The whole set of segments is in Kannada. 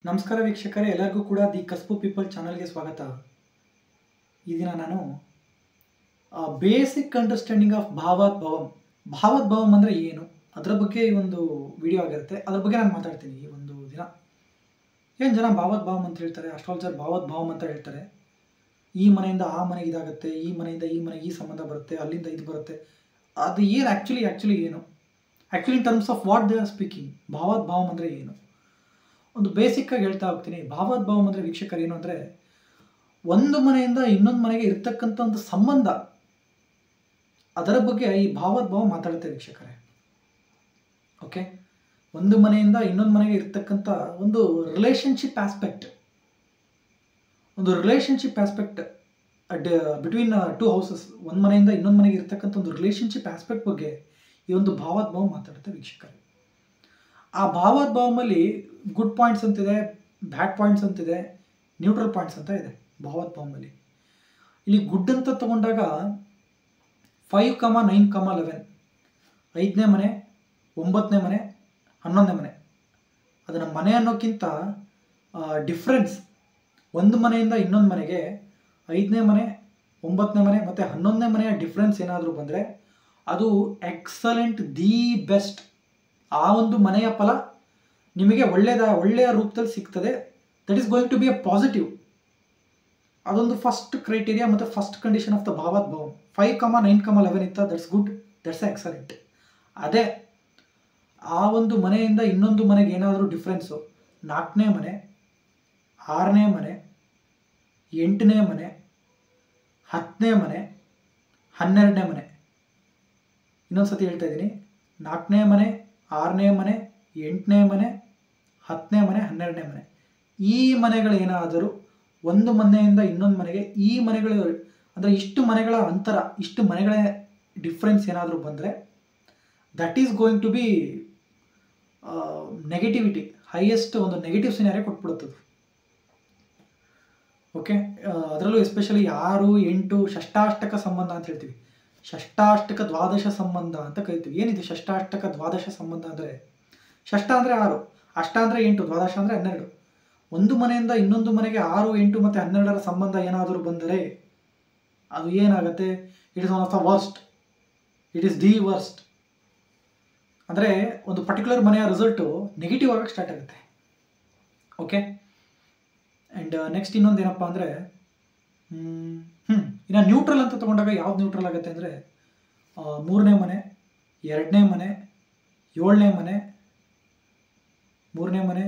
ನಮಸ್ಕಾರ ವೀಕ್ಷಕರೇ, ಎಲ್ಲರಿಗೂ ಕೂಡ ದಿ ಕಸ್ಬು ಪೀಪಲ್ ಚಾನಲ್ಗೆ ಸ್ವಾಗತ. ಈ ದಿನ ನಾನು ಬೇಸಿಕ್ ಅಂಡರ್ಸ್ಟ್ಯಾಂಡಿಂಗ್ ಆಫ್ ಭಾವೋದ್ಭವಂ ಅಂದರೆ ಏನು ಅದರ ಬಗ್ಗೆ ಈ ಒಂದು ವಿಡಿಯೋ ಆಗಿರುತ್ತೆ. ಅದ್ರ ಬಗ್ಗೆ ನಾನು ಮಾತಾಡ್ತೀನಿ ಈ ಒಂದು ದಿನ. ಏನು ಜನ ಭಾವೋದ್ಭವಂ ಅಂತ ಹೇಳ್ತಾರೆ, ಅಸ್ಟ್ರಾಲಜರ್ ಭಾವೋದ್ಭವಂ ಅಂತ ಹೇಳ್ತಾರೆ. ಈ ಮನೆಯಿಂದ ಆ ಮನೆಗೆ ಇದಾಗುತ್ತೆ, ಈ ಮನೆಯಿಂದ ಈ ಮನೆಗೆ ಈ ಸಂಬಂಧ ಬರುತ್ತೆ, ಅಲ್ಲಿಂದ ಇದು ಬರುತ್ತೆ. ಅದು ಏನು ಆ್ಯಕ್ಚುಲಿ ಏನು in terms of what they are speaking, ಭಾವೋದ್ಭವಂ ಅಂದರೆ ಏನು? ಒಂದು ಬೇಸಿಕ್ಕಾಗಿ ಹೇಳ್ತಾ ಹೋಗ್ತೀನಿ. ಭಾವೋದ್ಭವಂ ಅಂದರೆ ವೀಕ್ಷಕರು ಏನು ಅಂದರೆ, ಒಂದು ಮನೆಯಿಂದ ಇನ್ನೊಂದು ಮನೆಗೆ ಇರ್ತಕ್ಕಂಥ ಒಂದು ಸಂಬಂಧ, ಅದರ ಬಗ್ಗೆ ಈ ಭಾವೋದ್ಭವ ಮಾತಾಡುತ್ತೆ ವೀಕ್ಷಕರೇ. ಓಕೆ, ಒಂದು ಮನೆಯಿಂದ ಇನ್ನೊಂದು ಮನೆಗೆ ಇರ್ತಕ್ಕಂಥ ಒಂದು relationship aspect between two houses, ಒಂದು ಮನೆಯಿಂದ ಇನ್ನೊಂದು ಮನೆಗೆ ಇರ್ತಕ್ಕಂಥ ಒಂದು ರಿಲೇಷನ್ಶಿಪ್ ಆಸ್ಪೆಕ್ಟ್ ಬಗ್ಗೆ ಈ ಒಂದು ಭಾವೋದ್ಭವ ಮಾತಾಡುತ್ತೆ ವೀಕ್ಷಕರೇ. ಆ ಭಾವೋದ್ಭವದಲ್ಲಿ ಗುಡ್ ಪಾಯಿಂಟ್ಸ್ ಅಂತಿದೆ, ಬ್ಯಾಡ್ ಪಾಯಿಂಟ್ಸ್ ಅಂತಿದೆ, ನ್ಯೂಟ್ರಲ್ ಪಾಯಿಂಟ್ಸ್ ಅಂತ ಇದೆ ಭಾವೋದ್ಭವದಲ್ಲಿ. ಇಲ್ಲಿ ಗುಡ್ ಅಂತ ತಗೊಂಡಾಗ 5, 9, 11, 5ನೇ ಮನೆ, 9ನೇ ಮನೆ, 11ನೇ ಮನೆ. ಅದನ್ನು ಮನೆ ಅನ್ನೋಕ್ಕಿಂತ ಡಿಫ್ರೆನ್ಸ್, ಒಂದು ಮನೆಯಿಂದ ಇನ್ನೊಂದು ಮನೆಗೆ 5ನೇ ಮನೆ, 9ನೇ ಮನೆ ಮತ್ತು 11ನೇ ಮನೆಯ ಡಿಫ್ರೆನ್ಸ್ ಏನಾದರೂ ಬಂದರೆ ಅದು ಎಕ್ಸಲೆಂಟ್, ದಿ ಬೆಸ್ಟ್. ಆ ಒಂದು ಮನೆಯ ಫಲ ನಿಮಗೆ ಒಳ್ಳೆಯ ರೂಪದಲ್ಲಿ ಸಿಗ್ತದೆ. That is going to be a positive. ಅದೊಂದು ಫಸ್ಟ್ ಕ್ರೈಟೀರಿಯಾ ಮತ್ತು ಫಸ್ಟ್ ಕಂಡೀಷನ್ ಆಫ್ ದ ಭಾವೋದ್ಭವಂ. 5, 9, 11 ಇತ್ತ, ದಟ್ಸ್ ಗುಡ್, ದಟ್ಸ್ ಎಕ್ಸಲೆಂಟ್. ಅದೇ ಆ ಒಂದು ಮನೆಯಿಂದ ಇನ್ನೊಂದು ಮನೆಗೆ ಏನಾದರೂ ಡಿಫ್ರೆನ್ಸು, 4ನೇ ಮನೆ, 6ನೇ ಮನೆ, 8ನೇ ಮನೆ, 10ನೇ ಮನೆ, 12ನೇ ಮನೆ. ಇನ್ನೊಂದು ಸತಿ ಹೇಳ್ತಾ ಇದ್ದೀನಿ, 4ನೇ ಮನೆ, 6ನೇ ಮನೆ, 8ನೇ ಮನೆ, 10ನೇ ಮನೆ, 12ನೇ ಮನೆ. ಈ ಮನೆಗಳೇನಾದರೂ ಒಂದು ಮನೆಯಿಂದ ಇನ್ನೊಂದು ಮನೆಗೆ, ಈ ಮನೆಗಳು ಅಂದರೆ ಇಷ್ಟು ಮನೆಗಳ ಅಂತರ, ಇಷ್ಟು ಮನೆಗಳ ಡಿಫ್ರೆನ್ಸ್ ಏನಾದರೂ ಬಂದರೆ that is going to be negativity, highest ಒಂದು ನೆಗೆಟಿವ್ ಸಿನಾರಿಯೋ ಕೊಟ್ಬಿಡುತ್ತದೆ. ಓಕೆ, ಅದರಲ್ಲೂ ಎಸ್ಪೆಷಲಿ 6, 8 ಷಷ್ಟಾಷ್ಟಕ ಸಂಬಂಧ ಅಂತ ಹೇಳ್ತೀವಿ. ಷಷ್ಟಾಷ್ಟಕ ದ್ವಾದಶ ಸಂಬಂಧ ಅಂತ ಕರಿತೀವಿ. ಏನಿದೆ ಷಷ್ಟಾಷ್ಟಕ ದ್ವಾದಶ ಸಂಬಂಧ ಅಂದರೆ? ಷಷ್ಠ ಅಂದರೆ 6, ಅಷ್ಟ ಅಂದರೆ 8, ದ್ವಾದಶ ಅಂದರೆ 12. ಒಂದು ಮನೆಯಿಂದ ಇನ್ನೊಂದು ಮನೆಗೆ 6, 8 ಮತ್ತು 12ರ ಸಂಬಂಧ ಏನಾದರೂ ಬಂದರೆ ಅದು ಏನಾಗುತ್ತೆ? It is one of the worst, it is the worst. ಅಂದರೆ ಒಂದು ಪರ್ಟಿಕ್ಯುಲರ್ ಮನೆಯ ರಿಸಲ್ಟು ನೆಗೆಟಿವ್ ಆಗಕ್ಕೆ ಸ್ಟಾರ್ಟ್ ಆಗುತ್ತೆ. ಓಕೆ, ಆ್ಯಂಡ್ ನೆಕ್ಸ್ಟ್ ಇನ್ನೊಂದು ಏನಪ್ಪ ಅಂದರೆ, ಇನ್ನು ನ್ಯೂಟ್ರಲ್ ಅಂತ ತೊಗೊಂಡಾಗ ಯಾವ್ದು ನ್ಯೂಟ್ರಲ್ ಆಗುತ್ತೆ ಅಂದರೆ, 3ನೇ ಮನೆ, 2ನೇ ಮನೆ, 7ನೇ ಮನೆ, 3ನೇ ಮನೆ,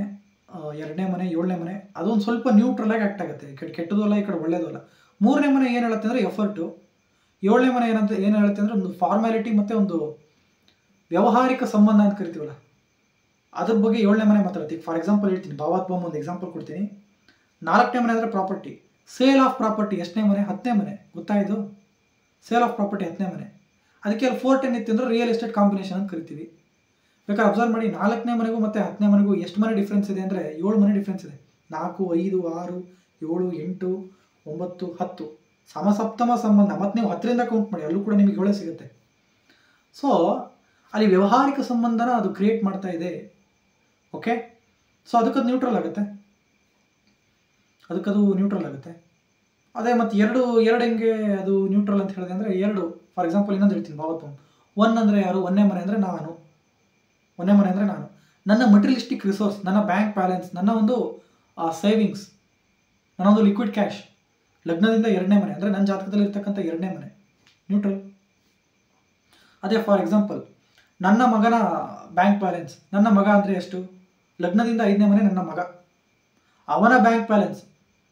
2ನೇ ಮನೆ, 7ನೇ ಮನೆ. ಅದೊಂದು ಸ್ವಲ್ಪ ನ್ಯೂಟ್ರಲ್ ಆಗಿ ಆ್ಯಕ್ಟ್ ಆಗುತ್ತೆ. ಈ ಕಡೆ ಕೆಟ್ಟದೂ ಅಲ್ಲ, ಈ ಕಡೆ ಒಳ್ಳೇದು ಅಲ್ಲ. 3ನೇ ಮನೆ ಏನು ಹೇಳುತ್ತೆ ಅಂದರೆ ಎಫರ್ಟು. 7ನೇ ಮನೆ ಏನು ಹೇಳುತ್ತೆ ಅಂದರೆ ಒಂದು ಫಾರ್ಮ್ಯಾಲಿಟಿ ಮತ್ತು ಒಂದು ವ್ಯಾವಹಾರಿಕ ಸಂಬಂಧ ಅಂತ ಕರಿತೀವಲ್ಲ, ಅದ್ರ ಬಗ್ಗೆ 7ನೇ ಮನೆ ಮಾತಾಡುತ್ತೆ. ಫಾರ್ ಎಕ್ಸಾಂಪಲ್ ಹೇಳ್ತೀನಿ, ಭಾವೋದ್ಭವಂ ಒಂದು ಎಕ್ಸಾಂಪಲ್ ಕೊಡ್ತೀನಿ. 4ನೇ ಮನೆ ಅಂದರೆ ಪ್ರಾಪರ್ಟಿ, ಸೇಲ್ ಆಫ್ ಪ್ರಾಪರ್ಟಿ. ಎಷ್ಟನೇ ಮನೆ? 10ನೇ ಮನೆ. ಗೊತ್ತಾಯಿತು? ಸೇಲ್ ಆಫ್ ಪ್ರಾಪರ್ಟಿ 10ನೇ ಮನೆ. ಅದಕ್ಕೆ ಅಲ್ಲಿ 4, 10 ಇತ್ತು ಅಂದರೆ ರಿಯಲ್ ಎಸ್ಟೇಟ್ ಕಾಂಬಿನೇಷನ್ ಅಂತ ಕರಿತೀವಿ. ಬೇಕಾದ್ರೆ ಅಬ್ಸರ್ವ್ ಮಾಡಿ, 4ನೇ ಮನೆಗೂ ಮತ್ತು 10ನೇ ಮನೆಗೂ ಎಷ್ಟು ಮನೆ ಡಿಫ್ರೆನ್ಸ್ ಇದೆ ಅಂದರೆ 7 ಮನೆ ಡಿಫ್ರೆನ್ಸ್ ಇದೆ. 4, 5, 6, 7, 8, 9, 10 ಸಮಸಪ್ತಮ ಸಂಬಂಧ. ಮತ್ತು ನೀವು 10ರಿಂದ ಕೌಂಟ್ ಮಾಡಿ, ಅಲ್ಲೂ ಕೂಡ ನಿಮಗೆ 7 ಸಿಗುತ್ತೆ. ಸೊ ಅಲ್ಲಿ ವ್ಯಾವಹಾರಿಕ ಸಂಬಂಧನ ಅದು ಕ್ರಿಯೇಟ್ ಮಾಡ್ತಾ ಇದೆ. ಓಕೆ, ಸೊ ಅದಕ್ಕದು ನ್ಯೂಟ್ರಲ್ ಆಗುತ್ತೆ. ಅದೇ ಮತ್ತು 2 ಹೆಂಗೆ ಅದು ನ್ಯೂಟ್ರಲ್ ಅಂತ ಹೇಳಿದೆ ಅಂದರೆ, 2 ಫಾರ್ ಎಕ್ಸಾಂಪಲ್ ಇನ್ನೊಂದು ಹೇಳ್ತೀನಿ ಭಾವೋದ್ಭವಂ. 1 ಅಂದರೆ ಯಾರು? 1ನೇ ಮನೆ ಅಂದರೆ ನಾನು. 1ನೇ ಮನೆ ಅಂದರೆ ನಾನು, ನನ್ನ ಮಟೀರಿಯಲಿಸ್ಟಿಕ್ ರಿಸೋರ್ಸ್, ನನ್ನ ಬ್ಯಾಂಕ್ ಬ್ಯಾಲೆನ್ಸ್, ನನ್ನ ಒಂದು ಸೇವಿಂಗ್ಸ್, ನನ್ನ ಒಂದು ಲಿಕ್ವಿಡ್ ಕ್ಯಾಶ್. ಲಗ್ನದಿಂದ 2ನೇ ಮನೆ ಅಂದರೆ ನನ್ನ ಜಾತಕದಲ್ಲಿ ಇರ್ತಕ್ಕಂಥ 2ನೇ ಮನೆ, ನ್ಯೂಟ್ರಲ್. ಅದೇ ಫಾರ್ ಎಕ್ಸಾಂಪಲ್ ನನ್ನ ಮಗನ ಬ್ಯಾಂಕ್ ಬ್ಯಾಲೆನ್ಸ್, ನನ್ನ ಮಗ ಅಂದರೆ ಎಷ್ಟು? ಲಗ್ನದಿಂದ 5ನೇ ಮನೆ ನನ್ನ ಮಗ, ಅವನ ಬ್ಯಾಂಕ್ ಬ್ಯಾಲೆನ್ಸ್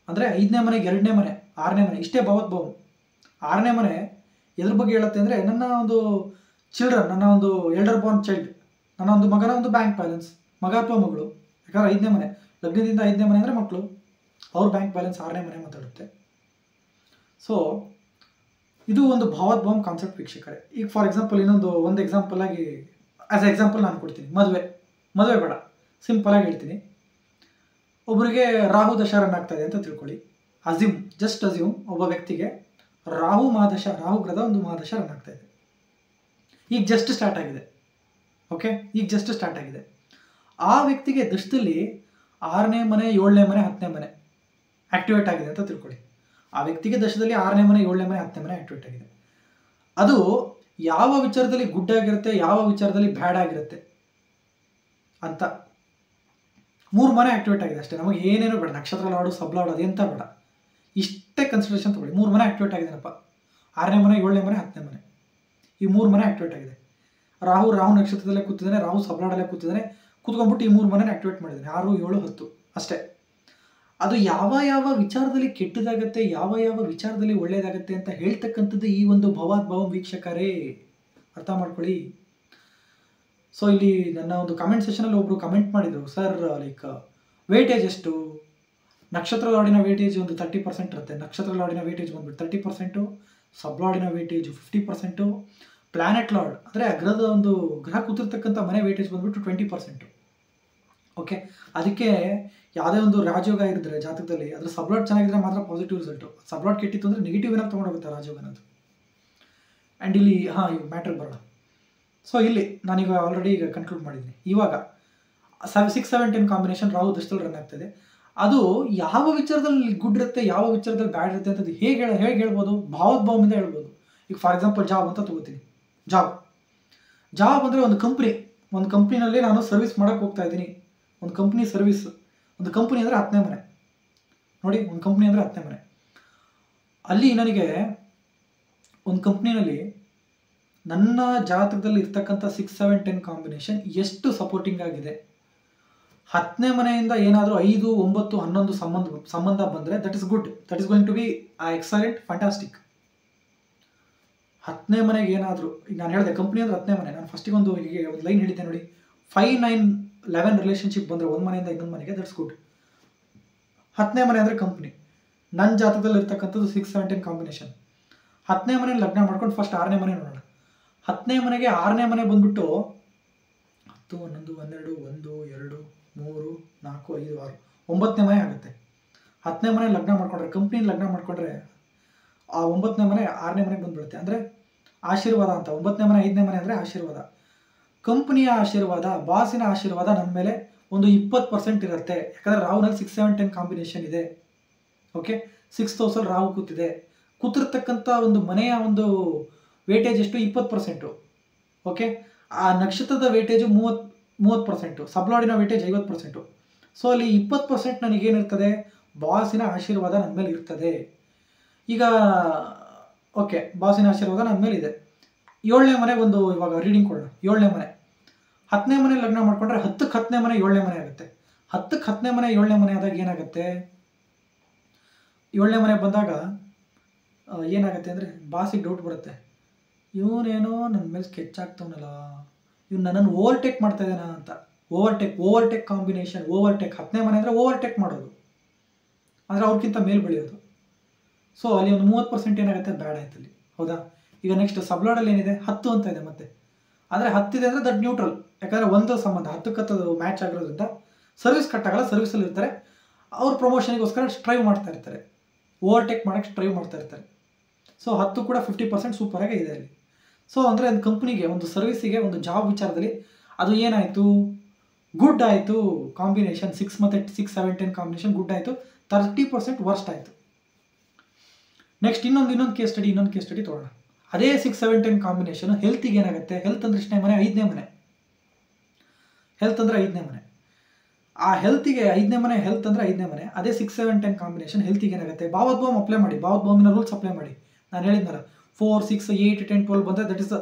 ಅಂದರೆ 5ನೇ ಮನೆಗೆ 2ನೇ ಮನೆ, 6ನೇ ಮನೆ. ಇಷ್ಟೇ ಭಾವೋದ್ಭವಂ. 6ನೇ ಮನೆ ಎದ್ರ ಬಗ್ಗೆ ಹೇಳುತ್ತೆ ಅಂದರೆ ನನ್ನ ಒಂದು ಚಿಲ್ಡ್ರನ್, ನನ್ನ ಒಂದು ಎಲ್ಡರ್ ಬಾರ್ನ್ ಚೈಲ್ಡ್, ನನ್ನ ಒಂದು ಮಗನ ಒಂದು ಬ್ಯಾಂಕ್ ಬ್ಯಾಲೆನ್ಸ್, ಮಗ ಅಥವಾ ಮಗಳು. ಯಾಕಂದರೆ 5ನೇ ಮನೆ, ಲಗ್ನದಿಂದ 5ನೇ ಮನೆ ಅಂದರೆ ಮಕ್ಕಳು, ಅವ್ರ ಬ್ಯಾಂಕ್ ಬ್ಯಾಲೆನ್ಸ್ 6ನೇ ಮನೆ ಮಾತಾಡುತ್ತೆ. ಸೊ ಇದು ಒಂದು ಭಾವೋದ್ಭವಂ ಕಾನ್ಸೆಪ್ಟ್ ವೀಕ್ಷಕರೇ. ಈಗ ಫಾರ್ ಎಕ್ಸಾಂಪಲ್ ಒಂದು ಎಕ್ಸಾಂಪಲ್ ಆಗಿ, ಆ್ಯಸ್ ಎ ಎಕ್ಸಾಂಪಲ್ ನಾನು ಕೊಡ್ತೀನಿ. ಮದುವೆ ಬೇಡ, ಸಿಂಪಲ್ ಆಗಿ ಹೇಳ್ತೀನಿ. ಒಬ್ಬರಿಗೆ ರಾಹು ದಶ ರನ್ ಆಗ್ತಾ ಇದೆ ಅಂತ ತಿಳ್ಕೊಳ್ಳಿ. ಜಸ್ಟ್ ಅಸ್ಯೂಮ್ ಒಬ್ಬ ವ್ಯಕ್ತಿಗೆ ರಾಹು ಗ್ರಹದ ಒಂದು ಮಹಾದಶ ರನ್ ಆಗ್ತಾ ಇದೆ. ಈಗ ಜಸ್ಟ್ ಸ್ಟಾರ್ಟ್ ಆಗಿದೆ. ಓಕೆ, ಈಗ ಜಸ್ಟ್ ಸ್ಟಾರ್ಟ್ ಆಗಿದೆ. ಆ ವ್ಯಕ್ತಿಗೆ ದಶದಲ್ಲಿ 6ನೇ ಮನೆ 7ನೇ ಮನೆ 10ನೇ ಮನೆ ಆಕ್ಟಿವೇಟ್ ಆಗಿದೆ ಅಂತ ತಿಳ್ಕೊಳ್ಳಿ. ಆ ವ್ಯಕ್ತಿಗೆ ದಶದಲ್ಲಿ 6ನೇ ಮನೆ 7ನೇ ಮನೆ 10ನೇ ಮನೆ ಆಕ್ಟಿವೇಟ್ ಆಗಿದೆ. ಅದು ಯಾವ ವಿಚಾರದಲ್ಲಿ ಗುಡ್ ಆಗಿರುತ್ತೆ, ಯಾವ ವಿಚಾರದಲ್ಲಿ ಬ್ಯಾಡ್ ಆಗಿರುತ್ತೆ ಅಂತ 3 ಮನೆ ಆಕ್ಟಿವೇಟ್ ಆಗಿದೆ ಅಷ್ಟೇ. ನಮಗೆ ಏನೇನು ಬೇಡ, ನಕ್ಷತ್ರ ಲಾಡು ಸಬ್ ಲಾಡು ಅದೆಂತ ಬೇಡ, ಇಷ್ಟೇ ಕನ್ಸಿಡರೇಷನ್ ತಗೊಳ್ಳಿ. 3 ಮನೆ ಆಕ್ಟಿವೇಟ್ ಆಗಿದೆನಪ್ಪ, 6ನೇ ಮನೆ 7ನೇ ಮನೆ 10ನೇ ಮನೆ, ಈ 3 ಮನೆ ಆಕ್ಟಿವೇಟ್ ಆಗಿದೆ. ರಾಹು ನಕ್ಷತ್ರದಲ್ಲೇ ಕೂತಿದ್ದಾನೆ, ರಾಹು ಸಬ್ಲಾಡಲ್ಲೇ ಕೂತಿದ್ದಾನೆ, ಕೂತ್ಕೊಂಡ್ಬಿಟ್ಟು ಈ 3 ಮನೆ ಆಕ್ಟಿವೇಟ್ ಮಾಡಿದ್ದಾನೆ, 6, 7, 10 ಅಷ್ಟೇ. ಅದು ಯಾವ ಯಾವ ವಿಚಾರದಲ್ಲಿ ಕೆಟ್ಟದಾಗತ್ತೆ, ಯಾವ ಯಾವ ವಿಚಾರದಲ್ಲಿ ಒಳ್ಳೇದಾಗತ್ತೆ ಅಂತ ಹೇಳ್ತಕ್ಕಂಥದ್ದು ಈ ಒಂದು ಭವಾದ್ಭವ ವೀಕ್ಷಕರೇ, ಅರ್ಥ ಮಾಡ್ಕೊಳ್ಳಿ. ಸೊ ಇಲ್ಲಿ ನನ್ನ ಒಂದು ಕಮೆಂಟ್ ಸೆಷನಲ್ಲಿ ಒಬ್ರು ಕಮೆಂಟ್ ಮಾಡಿದ್ರು, ಸರ್ ಲೈಕ್ ವೇಟೇಜ್ ಎಷ್ಟು, ನಕ್ಷತ್ರ ಲಾಡಿನ ವೇಟೇಜ್ ಒಂದು 30% ಇರುತ್ತೆ, ನಕ್ಷತ್ರ ಲಾಡಿನ ವೇಟೇಜ್ ಬಂದ್ಬಿಟ್ಟು 30%, ಸಬ್ ಲಾಡಿನ ವೇಟೇಜ್ 50%, ಪ್ಲಾನೆಟ್ ಲಾರ್ಡ್ ಅಂದರೆ ಗ್ರಹದ ಒಂದು ಗ್ರಹ ಕೂತಿರ್ತಕ್ಕಂಥ ಮನೆ ವೇಟೇಜ್ ಬಂದ್ಬಿಟ್ಟು 20%. ಓಕೆ, ಅದಕ್ಕೆ ಯಾವುದೇ ಒಂದು ರಾಜಯೋಗ ಇರಿದ್ರೆ ಜಾತಕದಲ್ಲಿ ಅದ್ರ ಸಬ್ಲಾಟ್ ಚೆನ್ನಾಗಿದ್ರೆ ಮಾತ್ರ ಪಾಸಿಟಿವ್ ರಿಸಲ್ಟು, ಸಬ್ಲಾಟ್ ಕೆಟ್ಟಿತ್ತು ಅಂದರೆ ನೆಗೆಟಿವ್ ಏನಾದ್ರು ತೊಗೊಂಡೋಗುತ್ತೆ ರಾಜಯೋಗ ಅನ್ನೋದು. ಆ್ಯಂಡ್ ಇಲ್ಲಿ ಈ ಮ್ಯಾಟ್ರಿಗೆ ಬರೋಣ. ಸೊ ಇಲ್ಲಿ ನಾನೀಗ ಆಲ್ರೆಡಿ ಈಗ ಕನ್ಕ್ಲೂಡ್ ಮಾಡಿದ್ದೀನಿ. ಇವಾಗ 6, 7, 10 ಕಾಂಬಿನೇಷನ್ ರಾಹು ದಶದಲ್ಲಿ ರನ್ ಆಗ್ತಾಯಿದೆ. ಅದು ಯಾವ ವಿಚಾರದಲ್ಲಿ ಗುಡ್ ಇರುತ್ತೆ, ಯಾವ ವಿಚಾರದಲ್ಲಿ ಬ್ಯಾಡ್ ಇರುತ್ತೆ ಅಂತದ್ದು ಹೇಗೆ ಹೇಳ್ಬೋದು, ಭಾವೋದ್ಭವದಿಂದ ಹೇಳ್ಬೋದು. ಈಗ ಫಾರ್ ಎಕ್ಸಾಂಪಲ್ ಜಾಬ್ ಅಂತ ತಗೋತೀನಿ. ಜಾಬ್ ಅಂದರೆ ಒಂದು ಕಂಪ್ನಿನಲ್ಲಿ ನಾನು ಸರ್ವಿಸ್ ಮಾಡೋಕ್ಕೆ ಹೋಗ್ತಾ ಇದ್ದೀನಿ. ಒಂದು ಕಂಪ್ನಿ ಸರ್ವಿಸ್, ಒಂದು ಕಂಪ್ನಿ ಅಂದರೆ 10ನೇ ಮನೆ ನೋಡಿ, ಒಂದು ಕಂಪ್ನಿ ಅಂದರೆ 10ನೇ ಮನೆ. ಅಲ್ಲಿ ನನಗೆ ಒಂದು ಕಂಪ್ನಿನಲ್ಲಿ ನನ್ನ ಜಾತಕದಲ್ಲಿ ಇರ್ತಕ್ಕಂಥ 6, 7, 10 ಕಾಂಬಿನೇಷನ್ ಎಷ್ಟು ಸಪೋರ್ಟಿಂಗ್ ಆಗಿದೆ. 10ನೇ ಮನೆಯಿಂದ ಏನಾದರೂ 5, 9, 11 ಸಂಬಂಧ ಬಂದರೆ that is good, that is going to be excellent, fantastic. 10ನೇ ಮನೆಗೆ ಏನಾದರೂ, ಈಗ ನಾನು ಹೇಳಿದೆ ಕಂಪ್ನಿ ಅಂದರೆ 10ನೇ ಮನೆ, ನಾನು ಫಸ್ಟಿಗೆ ಒಂದು ಲೈನ್ ಹೇಳಿದ್ದೆ ನೋಡಿ, 5, 9, 11 ರಿಲೇಷನ್ಶಿಪ್ ಬಂದರೆ ಒಂದು ಮನೆಯಿಂದ ಇನ್ನೊಂದು ಮನೆಗೆ, ದಟ್ಸ್ ಗುಡ್. 10ನೇ ಮನೆ ಅಂದರೆ ಕಂಪ್ನಿ. ನನ್ನ ಜಾತಕದಲ್ಲಿ ಇರ್ತಕ್ಕಂಥದ್ದು 6, 7, 10 ಕಾಂಬಿನೇಷನ್. 10ನೇ ಮನೆ ಲಗ್ನ ಮಾಡ್ಕೊಂಡು ಫಸ್ಟ್ 6ನೇ ಮನೆ ನೋಡೋಣ. 10ನೇ ಮನೆಗೆ 6ನೇ ಮನೆ ಬಂದ್ಬಿಟ್ಟು 10, 11, 12, 1, 2, 3, 4, 5, 6, 9ನೇ ಮನೆ ಆಗುತ್ತೆ. 10ನೇ ಮನೆ ಲಗ್ನ ಮಾಡ್ಕೊಂಡ್ರೆ, ಕಂಪ್ನಿ ಲಗ್ನ ಮಾಡ್ಕೊಂಡ್ರೆ ಆ 9ನೇ ಮನೆ 6ನೇ ಮನೆಗೆ ಬಂದ್ಬಿಡುತ್ತೆ. ಅಂದರೆ ಆಶೀರ್ವಾದ ಅಂತ. 9ನೇ ಮನೆ 5ನೇ ಮನೆ ಅಂದರೆ ಆಶೀರ್ವಾದ. ಕಂಪ್ನಿಯ ಆಶೀರ್ವಾದ, ಬಾಸಿನ ಆಶೀರ್ವಾದ ನನ್ನ ಮೇಲೆ ಒಂದು 20% ಇರುತ್ತೆ. ಯಾಕಂದರೆ ರಾಹುನಲ್ಲಿ 6, 7, 10 ಕಾಂಬಿನೇಷನ್ ಇದೆ. ಓಕೆ, 6th ಹೌಸಲ್ಲಿ ರಾಹು ಕೂತಿದೆ. ಕೂತಿರ್ತಕ್ಕಂಥ ಒಂದು ಮನೆಯ ಒಂದು ವೇಟೇಜ್ ಎಷ್ಟು, 20%. ಓಕೆ, ಆ ನಕ್ಷತ್ರದ ವೇಟೇಜು 30%, ಸಬ್ಲಾಡಿನ ವೇಟೇಜ್ 50%. ಸೊ ಅಲ್ಲಿ 20% ನನಗೇನಿರ್ತದೆ, ಬಾಸಿನ ಆಶೀರ್ವಾದ ನನ್ನ ಮೇಲೆ ಇರ್ತದೆ. ಈಗ ಓಕೆ, ಬಾಸಿನ ಆಶೀರ್ವಾದ ನನ್ನ ಮೇಲೆ ಇದೆ. 7ನೇ ಮನೆ ಒಂದು ಇವಾಗ ರೀಡಿಂಗ್ ಕೊಡೋಣ. 7ನೇ ಮನೆ 10ನೇ ಮನೆ ಲಗ್ನ ಮಾಡ್ಕೊಂಡ್ರೆ 10ಕ್ಕೆ 10ನೇ ಮನೆ 7ನೇ ಮನೆ ಆಗುತ್ತೆ. 10ಕ್ಕೆ 10ನೇ ಮನೆ 7ನೇ ಮನೆ ಆದಾಗ ಏನಾಗುತ್ತೆ, 7ನೇ ಮನೆ ಬಂದಾಗ ಏನಾಗುತ್ತೆ ಅಂದರೆ ಬಾಸಿಗೆ ಡೌಟ್ ಬರುತ್ತೆ, ಇವನೇನೋ ನನ್ನ ಮೇಲೆ ಸ್ಕೆಚ್ ಆಗ್ತಾವನಲ್ಲ, ಇವ್ನು ನನ್ನನ್ನು ಓವರ್ಟೇಕ್ ಮಾಡ್ತಾ ಇದ್ದಾನ ಅಂತ. Overtake combination. 10ನೇ ಮನೆ ಅಂದರೆ ಓವರ್ಟೇಕ್ ಮಾಡೋದು, ಅಂದರೆ ಅವ್ರಿಗಿಂತ ಮೇಲ್ ಬೆಳೆಯೋದು. ಸೊ ಅಲ್ಲಿ ಒಂದು 30% ಏನಾಗುತ್ತೆ, ಬ್ಯಾಡ್ ಆಯ್ತು ಅಲ್ಲಿ, ಹೌದಾ. ಈಗ ನೆಕ್ಸ್ಟ್ ಸಬ್ಲಾಡಲ್ಲಿ ಏನಿದೆ, 10 ಅಂತ ಇದೆ ಮತ್ತೆ. ಆದರೆ 10 ಇದೆ ಅಂದರೆ ದಟ್ ನ್ಯೂಟ್ರಲ್, ಯಾಕಂದರೆ ಒಂದು ಸಂಬಂಧ 10ಕ್ಕೆ 10 ಮ್ಯಾಚ್ ಆಗಿರೋದ್ರಿಂದ ಸರ್ವಿಸ್ ಕಟ್ ಆಗಲ್ಲ, ಸರ್ವಿಸಲ್ಲಿ ಇರ್ತಾರೆ. ಅವ್ರು ಪ್ರಮೋಷನಿಗೋಸ್ಕರ ಸ್ಟ್ರೈವ್ ಮಾಡ್ತಾ ಇರ್ತಾರೆ, ಓವರ್ಟೇಕ್ ಮಾಡೋಕ್ಕೆ ಸ್ಟ್ರೈವ್ ಮಾಡ್ತಾ ಇರ್ತಾರೆ. ಸೊ 10 ಕೂಡ 50% ಸೂಪರಾಗಿ ಇದೆ ಅಲ್ಲಿ. ಸೊ ಅಂದರೆ ಒಂದು ಕಂಪ್ನಿಗೆ, ಒಂದು ಸರ್ವಿಸಿಗೆ, ಒಂದು ಜಾಬ್ ವಿಚಾರದಲ್ಲಿ ಅದು ಏನಾಯಿತು, ಗುಡ್ ಆಯಿತು. ಕಾಂಬಿನೇಷನ್ 6 ಮತ್ತು 6, 7, 10 ಕಾಂಬಿನೇಷನ್ ಗುಡ್ ಆಯಿತು. 30% ವರ್ಸ್ಟ್ ಆಯಿತು. ನೆಕ್ಸ್ಟ್ ಇನ್ನೊಂದು ಕೇಸ್ ಸ್ಟಡಿ ತೊಗೊಳ್ಳೋಣ. ಅದೇ 6, 7, 10 ಕಾಂಬಿನೇಷನ್ ಹೆಲ್ತಿಗೆ ಏನಾಗುತ್ತೆ. ಹೆಲ್ತ್ ಅಂದರೆ ಎಷ್ಟನೇ ಮನೆ, 5ನೇ ಮನೆ. ಹೆಲ್ತ್ ಅಂದರೆ 5ನೇ ಮನೆ. ಆ ಹೆಲ್ತಿಗೆ 5ನೇ ಮನೆ, ಹೆಲ್ತ್ ಅಂದರೆ 5ನೇ ಮನೆ. ಅದೇ 6, 7, 10 ಕಾಂಬಿನೇಷನ್ ಹೆಲ್ತಿಗೆ ಏನಾಗುತ್ತೆ, ಭಾವೋದ್ಭವಂ ಅಪ್ಲೈ ಮಾಡಿ, ಭಾವೋದ್ಭವಮಿನ ರೂಲ್ಸ್ ಅಪ್ಲೈ ಮಾಡಿ. ನಾನು ಹೇಳಿದ್ನಲ್ಲ 4, 6, 8, 10, 12 ಬಂದರೆ ದಟ್ ಇಸ್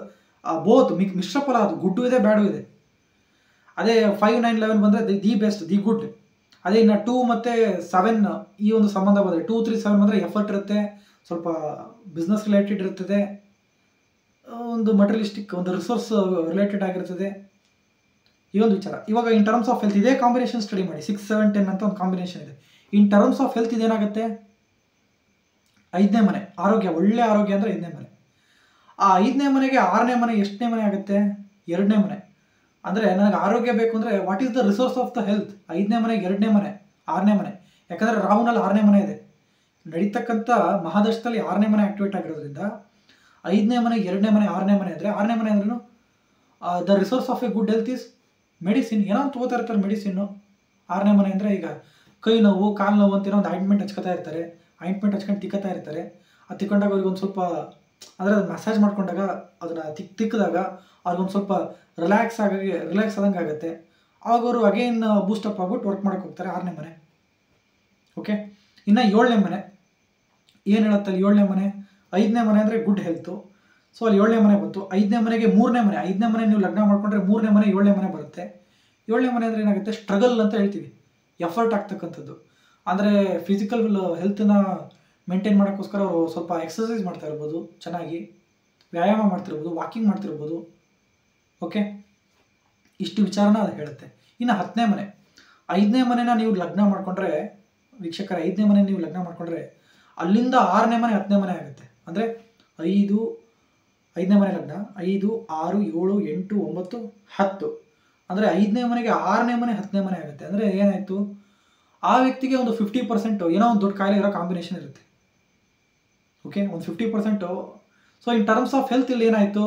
ಬೋತ್ ಮಿಶ್ರ ಫಲ. ಅದು ಗುಡ್ಡು ಇದೆ, ಬ್ಯಾಡು ಇದೆ. ಅದೇ 5, 9, 11 ಬಂದರೆ ದಿ ಬೆಸ್ಟ್, ದಿ ಗುಡ್. ಅದೇ ಇನ್ನು 2 ಮತ್ತು 7 ಈ ಒಂದು ಸಂಬಂಧ ಬಂದರೆ 2, 3, 7 ಬಂದರೆ ಎಫರ್ಟ್ ಇರುತ್ತೆ, ಸ್ವಲ್ಪ ಬಿಸ್ನೆಸ್ ರಿಲೇಟೆಡ್ ಇರ್ತದೆ, ಒಂದು ಮಟೀರಿಯಲಿಸ್ಟಿಕ್, ಒಂದು ರಿಸೋರ್ಸ್ ರಿಲೇಟೆಡ್ ಆಗಿರ್ತದೆ, ಈ ಒಂದು ವಿಚಾರ. ಇವಾಗ ಇನ್ ಟರ್ಮ್ಸ್ ಆಫ್ ಹೆಲ್ತ್ ಇದೇ ಕಾಂಬಿನೇಷನ್ ಸ್ಟಡಿ ಮಾಡಿ. 6, 7, 10 ಅಂತ ಒಂದು ಕಾಂಬಿನೇಷನ್ ಇದೆ. ಇನ್ ಟರ್ಮ್ಸ್ ಆಫ್ ಹೆಲ್ತ್ ಇದೇನಾಗುತ್ತೆ, 5ನೇ ಮನೆ ಆರೋಗ್ಯ, ಒಳ್ಳೆ ಆರೋಗ್ಯ ಅಂದರೆ 5ನೇ ಮನೆ. ಆ 5ನೇ ಮನೆಗೆ 6ನೇ ಮನೆ ಎಷ್ಟನೇ ಮನೆ ಆಗುತ್ತೆ, 2ನೇ ಮನೆ. ಅಂದರೆ ನನಗೆ ಆರೋಗ್ಯ ಬೇಕು ಅಂದರೆ what is the resource of the health, 5ನೇ ಮನೆಗೆ 2ನೇ ಮನೆ, 6ನೇ ಮನೆ. ಯಾಕಂದರೆ ರಾಹುನಲ್ಲಿ 6ನೇ ಮನೆ ಇದೆ. ನಡೀತಕ್ಕಂಥ ಮಹಾದಶದಲ್ಲಿ 6ನೇ ಮನೆ ಆಕ್ಟಿವೇಟ್ ಆಗಿರೋದ್ರಿಂದ 5ನೇ ಮನೆ, 2ನೇ ಮನೆ, 6ನೇ ಮನೆ ಅಂದರೆ, 6ನೇ ಮನೆ ಅಂದ್ರೂ the resource of A good health is medicine. ಏನೋ ತಗೋತಾ ಇರ್ತಾರೆ ಮೆಡಿಸಿನ್ನು, 6ನೇ ಮನೆ ಅಂದರೆ ಈಗ ಕೈ ನೋವು ಕಾಲು ನೋವು ಅಂತೇನೋ ಒಂದು ಆಯಿಂಟ್ಮೆಂಟ್ ಹಚ್ಕೊತಾ ಇರ್ತಾರೆ, ಆಯಿಂಟ್ಮೆಂಟ್ ಹಚ್ಕೊಂಡು ತಿಕ್ಕತಾ ಇರ್ತಾರೆ. ಅದು ತಿಕ್ಕೊಂಡಾಗ ಅವ್ರಿಗೆ ಒಂದು ಸ್ವಲ್ಪ ಅಂದರೆ ಅದು ಮಸಾಜ್ ಮಾಡ್ಕೊಂಡಾಗ ಅದನ್ನು ತಿಕ್ಕಿದಾಗ ಅವ್ರಿಗೊಂದು ಸ್ವಲ್ಪ ರಿಲ್ಯಾಕ್ಸ್ ಆದಂಗೆ ಆಗುತ್ತೆ. ಆವಾಗ ಅವರು ಅಗೇನ್ ಬೂಸ್ಟಪ್ ಆಗ್ಬಿಟ್ಟು ವರ್ಕ್ ಮಾಡೋಕ್ಕೆ ಹೋಗ್ತಾರೆ. 6ನೇ ಮನೆ. ಓಕೆ, ಇನ್ನು 7ನೇ ಮನೆ ಏನು ಹೇಳುತ್ತೆ ಅಲ್ಲಿ? 7ನೇ ಮನೆ 5ನೇ ಮನೆ ಅಂದರೆ ಗುಡ್ ಹೆಲ್ತು. ಸೊ ಅಲ್ಲಿ 7ನೇ ಮನೆ ಬಂತು. 5ನೇ ಮನೆಗೆ 3ನೇ ಮನೆ, 5ನೇ ಮನೆ ನೀವು ಲಗ್ನ ಮಾಡ್ಕೊಂಡ್ರೆ 3ನೇ ಮನೆ 7ನೇ ಮನೆ ಬರುತ್ತೆ. 7ನೇ ಮನೆ ಅಂದರೆ ಏನಾಗುತ್ತೆ? ಸ್ಟ್ರಗಲ್ ಅಂತ ಹೇಳ್ತೀವಿ, ಎಫರ್ಟ್ ಆಗ್ತಕ್ಕಂಥದ್ದು. ಅಂದರೆ ಫಿಸಿಕಲ್ ಹೆಲ್ತನ್ನ ಮೇಂಟೈನ್ ಮಾಡೋಕ್ಕೋಸ್ಕರ ಅವರು ಸ್ವಲ್ಪ ಎಕ್ಸಸೈಸ್ ಮಾಡ್ತಾ ಇರ್ಬೋದು, ಚೆನ್ನಾಗಿ ವ್ಯಾಯಾಮ ಮಾಡ್ತಿರ್ಬೋದು, ವಾಕಿಂಗ್ ಮಾಡ್ತಿರ್ಬೋದು. ಓಕೆ, ಇಷ್ಟು ವಿಚಾರನ ಅದು ಹೇಳುತ್ತೆ. ಇನ್ನು 10ನೇ ಮನೆ, 5ನೇ ಮನೆನ ನೀವು ಲಗ್ನ ಮಾಡಿಕೊಂಡ್ರೆ ವೀಕ್ಷಕರ, 5ನೇ ಮನೆ ನೀವು ಲಗ್ನ ಮಾಡಿಕೊಂಡ್ರೆ ಅಲ್ಲಿಂದ 6ನೇ ಮನೆ 10ನೇ ಮನೆ ಆಗುತ್ತೆ. ಅಂದರೆ 5ನೇ ಮನೆ ಲಗ್ನ 5, 6, 7, 8, 9, 10 ಅಂದರೆ 5ನೇ ಮನೆಗೆ 6ನೇ ಮನೆ 10ನೇ ಮನೆ ಆಗುತ್ತೆ. ಅಂದರೆ ಏನಾಯಿತು? ಆ ವ್ಯಕ್ತಿಗೆ ಒಂದು 50% ಏನೋ ಒಂದು ದೊಡ್ಡ ಕಾಯಿಲೆ ಇರೋ ಕಾಂಬಿನೇಷನ್ ಇರುತ್ತೆ. ಓಕೆ, ಒಂದು 50%. So in terms of health ಇಲ್ಲಿ ಏನಾಯಿತು?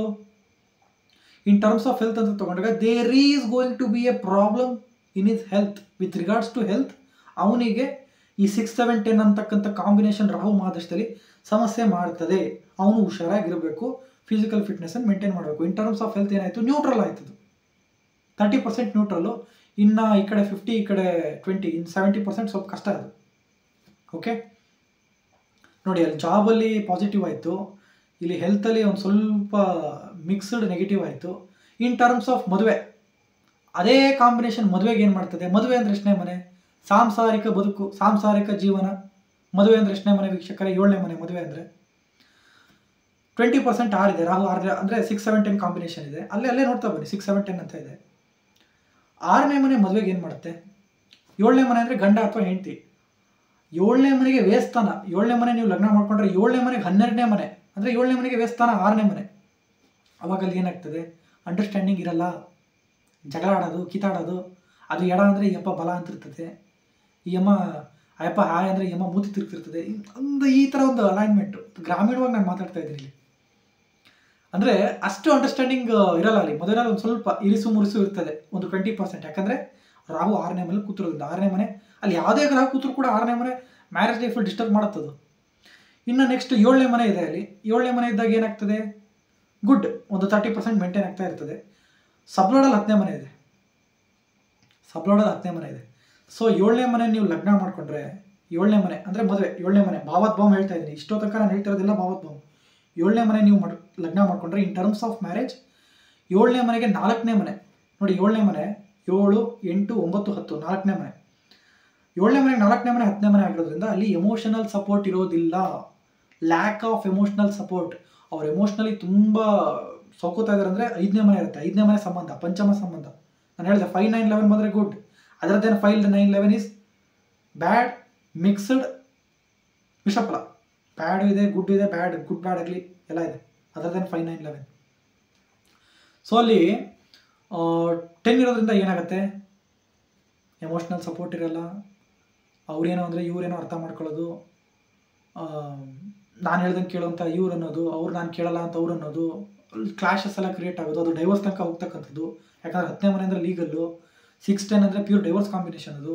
ಇನ್ ಟರ್ಮ್ಸ್ ಆಫ್ ಹೆಲ್ತ್ ಅಂತ ತಗೊಂಡಾಗ there is going to be a problem in is health. With regards to health ಅವನಿಗೆ ಈ 6, 7, 10 ಅಂತಕ್ಕಂಥ ಕಾಂಬಿನೇಷನ್ ರಾಹು ಮಹಾದಶದಲ್ಲಿ ಸಮಸ್ಯೆ ಮಾಡ್ತದೆ. ಅವನು ಹುಷಾರಾಗಿರಬೇಕು, ಫಿಸಿಕಲ್ ಫಿಟ್ನೆಸ್ಸನ್ನು ಮೇಂಟೈನ್ ಮಾಡಬೇಕು. ಇನ್ ಟರ್ಮ್ಸ್ ಆಫ್ ಹೆಲ್ತ್ ಏನಾಯಿತು? ನ್ಯೂಟ್ರಲ್ ಆಯ್ತದು. 30% ನ್ಯೂಟ್ರಲ್ಲು, ಇನ್ನು ಈ ಕಡೆ 50, ಈ ಕಡೆ 20, ಇನ್ನು 70% ಸ್ವಲ್ಪ ಕಷ್ಟ ಅದು. ಓಕೆ ನೋಡಿ, ಅಲ್ಲಿ ಜಾಬಲ್ಲಿ ಪಾಸಿಟಿವ್ ಆಯಿತು, ಇಲ್ಲಿ ಹೆಲ್ತಲ್ಲಿ ಒಂದು ಸ್ವಲ್ಪ ಮಿಕ್ಸ್ಡ್ ನೆಗೆಟಿವ್ ಆಯಿತು. ಇನ್ ಟರ್ಮ್ಸ್ ಆಫ್ ಮದುವೆ ಅದೇ ಕಾಂಬಿನೇಷನ್ ಮದುವೆಗೆ ಏನು ಮಾಡ್ತದೆ? ಮದುವೆ ಅಂದರೆ ಎಷ್ಟನೇ ಮನೆ? ಸಾಂಸಾರಿಕ ಬದುಕು, ಸಾಂಸಾರಿಕ ಜೀವನ. ಮದುವೆ ಅಂದರೆ ಎಷ್ಟನೇ ಮನೆ ವೀಕ್ಷಕರೇ? 7ನೇ ಮನೆ ಮದುವೆ ಅಂದರೆ. 20% ಆರಿದೆ, ರಾಹು 6 ಅಂದರೆ 6, 7, 10 ಕಾಂಬಿನೇಷನ್ ಇದೆ. ಅಲ್ಲೇ ನೋಡ್ತಾ ಬನ್ನಿ, 6, 7, 10 ಅಂತ ಇದೆ. 6ನೇ ಮನೆ ಮದುವೆಗೆ ಏನು ಮಾಡುತ್ತೆ? 7ನೇ ಮನೆ ಅಂದರೆ ಗಂಡ ಅಥವಾ ಹೆಂಡತಿ. 7ನೇ ಮನೆಗೆ ವ್ಯಯಸ್ಥಾನ. 7ನೇ ಮನೆ ನೀವು ಲಗ್ನ ಮಾಡ್ಕೊಂಡ್ರೆ 7ನೇ ಮನೆಗೆ 12ನೇ ಮನೆ ಅಂದರೆ 7ನೇ ಮನೆಗೆ ವ್ಯಯಸ್ಥಾನ 6ನೇ ಮನೆ. ಅವಾಗ ಅಲ್ಲಿ ಏನಾಗ್ತದೆ? ಅಂಡರ್ಸ್ಟ್ಯಾಂಡಿಂಗ್ ಇರಲ್ಲ, ಜಗಳ ಆಡೋದು, ಕಿತ್ತಾಡೋದು. ಅದು ಎಡ ಅಂದರೆ ಈ ಅಪ್ಪ ಬಲ ಅಂತಿರ್ತದೆ, ಈ ಅಮ್ಮ ಅಯ್ಯಪ್ಪ ಹಾಯ್ ಅಂದರೆ ಈ ಅಮ್ಮ ಮೂತಿ ತಿರುಗ್ತಿರ್ತದೆ. ಈ ಥರ ಒಂದು ಅಲೈನ್ಮೆಂಟು ಗ್ರಾಮೀಣವಾಗಿ ನಾನು ಮಾತಾಡ್ತಾ ಇದ್ದೀನಿ ಇಲ್ಲಿ. ಅಂದರೆ ಅಷ್ಟು ಅಂಡರ್ಸ್ಟ್ಯಾಂಡಿಂಗ್ ಇರಲ್ಲ ಅಲ್ಲಿ. ಮದುವೆನಲ್ಲಿ ಒಂದು ಸ್ವಲ್ಪ ಇರಿಸು ಮುರಿಸು ಇರ್ತದೆ, ಒಂದು 20%. ಯಾಕಂದರೆ ರಾಹು 6ನೇ ಮನೆ ಕೂತಿರೋದ್ರಿಂದ. 6ನೇ ಮನೆ ಅಲ್ಲಿ ಯಾವುದೇ ಗ್ರಹ ಕೂತರು ಕೂಡ 6ನೇ ಮನೆ ಮ್ಯಾರೇಜ್ ಲೈಫಲ್ಲಿ ಡಿಸ್ಟರ್ಬ್ ಮಾಡುತ್ತದು. ಇನ್ನು ನೆಕ್ಸ್ಟ್ 7ನೇ ಮನೆ ಇದೆ ಅಲ್ಲಿ. 7ನೇ ಮನೆ ಇದ್ದಾಗ ಏನಾಗ್ತದೆ? ಗುಡ್, ಒಂದು 30% ಮೇಂಟೈನ್ ಆಗ್ತಾ ಇರ್ತದೆ. ಸಬ್ಲೋಡಲ್ಲಿ 10ನೇ ಮನೆ ಇದೆ. ಸಬ್ಲೋಡಲ್ಲಿ 10ನೇ ಮನೆ ಇದೆ. ಸೊ 7ನೇ ಮನೆ ನೀವು ಲಗ್ನ ಮಾಡಿಕೊಂಡ್ರೆ 7ನೇ ಮನೆ ಅಂದರೆ ಮದುವೆ, 7ನೇ ಮನೆ ಭಾವತ್ ಭಾವ ಹೇಳ್ತಾ ಇದ್ದೀನಿ. ಇಷ್ಟೋ ತನಕ ನಾನು ಹೇಳ್ತಿರೋದಿಲ್ಲ ಭಾವತ್ ಭಾವ. 7ನೇ ಮನೆ ನೀವು ಲಗ್ನ ಮಾಡಿಕೊಂಡ್ರೆ ಇನ್ ಟರ್ಮ್ಸ್ ಆಫ್ ಮ್ಯಾರೇಜ್ 7ನೇ ಮನೆಗೆ 4ನೇ ಮನೆ ನೋಡಿ. 7ನೇ ಮನೆ 7, 8, 9, 10 4ನೇ ಮನೆ. 7ನೇ ಮನೆಗೆ 4ನೇ ಮನೆ 10ನೇ ಮನೆ ಆಗಿರೋದ್ರಿಂದ ಅಲ್ಲಿ ಎಮೋಷನಲ್ ಸಪೋರ್ಟ್ ಇರೋದಿಲ್ಲ. Lack of emotional support. ಅವ್ರು ಎಮೋಷ್ನಲಿ ತುಂಬ ಸೋಕೋತಾ ಇದ್ದಾರೆ ಅಂದರೆ 5ನೇ ಮನೆ ಇರುತ್ತೆ. 5ನೇ ಮನೆ ಸಂಬಂಧ, ಪಂಚಮ ಸಂಬಂಧ. ನಾನು ಹೇಳಿದೆ 5, 9, 11 ಬಂದರೆ ಗುಡ್. ಅದರದ್ದೇನು 5, 9, 11 ಈಸ್ ಬ್ಯಾಡ್, ಮಿಕ್ಸ್ಡ್ ವಿಷಫಲ. ಬ್ಯಾಡು ಇದೆ, ಗುಡ್ ಇದೆ, ಗುಡ್ ಬ್ಯಾಡ್ ಆಗಲಿ ಎಲ್ಲ ಇದೆ. ಅದರದ್ದೇನು 5, 9, 11. ಸೊ ಅಲ್ಲಿ 10 ಇರೋದ್ರಿಂದ ಏನಾಗುತ್ತೆ? ಎಮೋಷ್ನಲ್ ಸಪೋರ್ಟ್ ಇರಲ್ಲ. ಅವ್ರೇನೋ ಅಂದರೆ ಇವರೇನೋ ಅರ್ಥ ಮಾಡ್ಕೊಳ್ಳೋದು, ನಾನು ಹೇಳ್ದಂಗೆ ಕೇಳೋಂಥ ಇವ್ರು ಅನ್ನೋದು, ಅವ್ರು ನಾನು ಕೇಳಲ್ಲ ಅಂತ ಅವ್ರು ಅನ್ನೋದು, ಕ್ಲಾಶಸ್ ಎಲ್ಲ ಕ್ರಿಯೇಟ್ ಆಗೋದು. ಅದು ಡೈವರ್ಸ್ ತನಕ ಹೋಗ್ತಕ್ಕಂಥದ್ದು. ಯಾಕಂದರೆ 10ನೇ ಮನೆ ಅಂದರೆ ಲೀಗಲ್ಲು, 6, 10 ಅಂದರೆ ಪ್ಯೂರ್ ಡೈವರ್ಸ್ ಕಾಂಬಿನೇಷನ್. ಅದು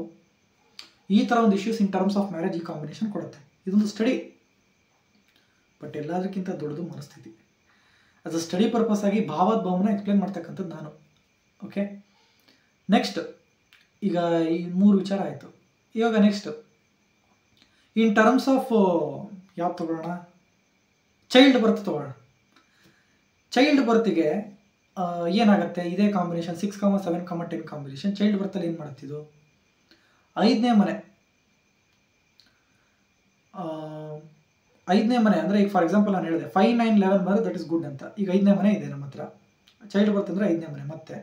ಈ ಥರ ಒಂದು issues in terms of marriage ಈ ಕಾಂಬಿನೇಷನ್ ಕೊಡುತ್ತೆ. ಇದೊಂದು ಸ್ಟಡಿ, ಬಟ್ ಎಲ್ಲದಕ್ಕಿಂತ ದೊಡ್ಡದು ಮನಸ್ಥಿತಿ. ಅದು ಸ್ಟಡಿ ಪರ್ಪಸ್ ಆಗಿ ಭಾವದ ಭಾವನ ಎಕ್ಸ್ಪ್ಲೇನ್ ಮಾಡ್ತಕ್ಕಂಥದ್ದು ನಾನು. ಓಕೆ, ನೆಕ್ಸ್ಟ್ ಈಗ ಈ 3 ವಿಚಾರ ಆಯಿತು. ಇವಾಗ ನೆಕ್ಸ್ಟ್ ಇನ್ ಟರ್ಮ್ಸ್ ಆಫ್ ಯಾವ್ದು ತೊಗೊಳ್ಳೋಣ? ಚೈಲ್ಡ್ ಬರ್ತ್ ತೊಗೊಳ್ಳೋಣ. ಚೈಲ್ಡ್ ಬರ್ತಿಗೆ ಏನಾಗುತ್ತೆ? ಇದೇ ಕಾಂಬಿನೇಷನ್ 6, 7, 10 ಕಾಂಬಿನೇಷನ್. ಚೈಲ್ಡ್ ಬರ್ತಲ್ಲಿ ಏನು ಮಾಡುತ್ತಿದ್ದು? 5ನೇ ಮನೆ 5ನೇ ಮನೆ ಅಂದರೆ ಈಗ ಫಾರ್ ಎಕ್ಸಾಂಪಲ್ ನಾನು ಹೇಳಿದೆ 5, 9, 11 ಬಂದರೆ ದಟ್ ಇಸ್ ಗುಡ್ ಅಂತ. ಈಗ 5ನೇ ಮನೆ ಇದೆ ನಮ್ಮ ಹತ್ರ. ಚೈಲ್ಡ್ ಬರ್ತ್ ಅಂದರೆ 5ನೇ ಮನೆ. ಮತ್ತೆ